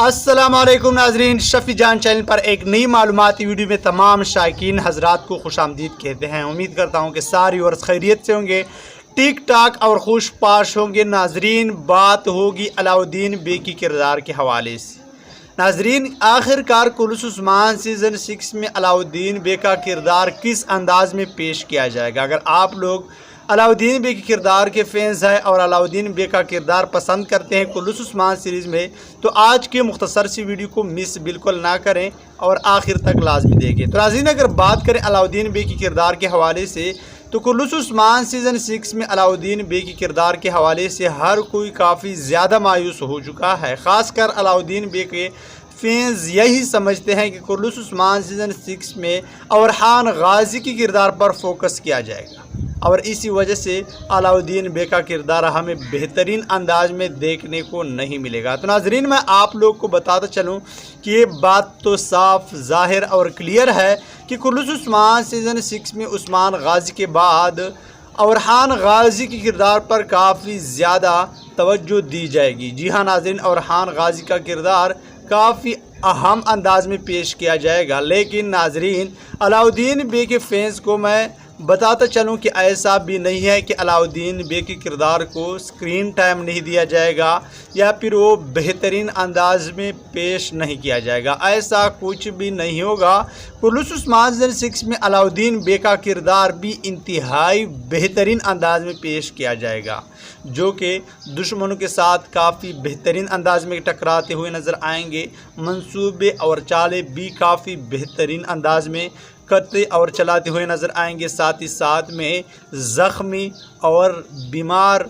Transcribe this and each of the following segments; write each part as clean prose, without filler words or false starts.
السلام علیکم ناظرین، شفیع جان چینل پر ایک نئی معلوماتی ویڈیو میں تمام شائقین حضرات کو خوش آمدید کہتے ہیں۔ امید کرتا ہوں کہ ساری اور خیریت سے ہوں گے، ٹھیک ٹاک اور خوش پاش ہوں گے۔ ناظرین، بات ہوگی علاؤالدین بے کی کردار کے حوالے سے۔ ناظرین، آخر کار کلث عثمان سیزن 6 میں علاؤالدین بے کا کردار کس انداز میں پیش کیا جائے گا؟ اگر آپ لوگ علاؤالدین بے کے کردار کے فینز ہیں اور علاؤالدین بے کا کردار پسند کرتے ہیں کلث عثمان سیریز میں، تو آج کے مختصر سی ویڈیو کو مس بالکل نہ کریں اور آخر تک لازمی دیکھیں۔ تو ناظرین، اگر بات کریں علاؤالدین بے کی کردار کے حوالے سے، تو کلث عثمان سیزن 6 میں علاؤالدین بے کی کردار کے حوالے سے ہر کوئی کافی زیادہ مایوس ہو چکا ہے۔ خاص کر علاؤالدین بے کے فینز یہی سمجھتے ہیں کہ کلث عثمان سیزن 6 میں اورحان غازی کی کردار پر فوکس کیا جائے گا، اور اسی وجہ سے علاؤالدین بے کا کردار ہمیں بہترین انداز میں دیکھنے کو نہیں ملے گا۔ تو ناظرین، میں آپ لوگ کو بتاتا چلوں کہ یہ بات تو صاف ظاہر اور کلیئر ہے کہ کلث عثمان سیزن 6 میں عثمان غازی کے بعد اورحان غازی کی کردار پر کافی زیادہ توجہ دی جائے گی۔ جی ہاں ناظرین، اورحان غازی کا کردار کافی اہم انداز میں پیش کیا جائے گا، لیکن ناظرین، علاؤالدین بے کے فینز کو میں بتاتا چلوں کہ ایسا بھی نہیں ہے کہ علاؤالدین بے کے کردار کو سکرین ٹائم نہیں دیا جائے گا یا پھر وہ بہترین انداز میں پیش نہیں کیا جائے گا۔ ایسا کچھ بھی نہیں ہوگا۔ کلث عثمان سیزن 6 میں علاؤالدین بے کا کردار بھی انتہائی بہترین انداز میں پیش کیا جائے گا، جو کہ دشمنوں کے ساتھ کافی بہترین انداز میں ٹکراتے ہوئے نظر آئیں گے۔ منصوبے اور چالیں بھی کافی بہترین انداز میں کرتے اور چلاتے ہوئے نظر آئیں گے۔ ساتھ ہی ساتھ میں زخمی اور بیمار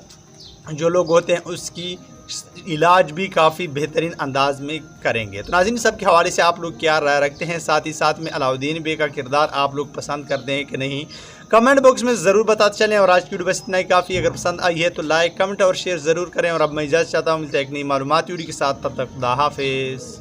جو لوگ ہوتے ہیں اس کی علاج بھی کافی بہترین انداز میں کریں گے۔ تو ناظرین، سب کے حوالے سے آپ لوگ کیا رائے رکھتے ہیں؟ ساتھ ہی ساتھ میں علاؤالدین بے کا کردار آپ لوگ پسند کرتے ہیں کہ نہیں؟ کمنٹ باکس میں ضرور بتاتے چلیں، اور آج کی ویڈیو بس اتنا ہی کافی۔ اگر پسند آئی ہے تو لائک، کمنٹ اور شیئر ضرور کریں، اور اب میں اجازت چاہتا ہوں، ملتے ہیں ایک نئی معلومات ویڈیو کے ساتھ، تب تک خدا حافظ۔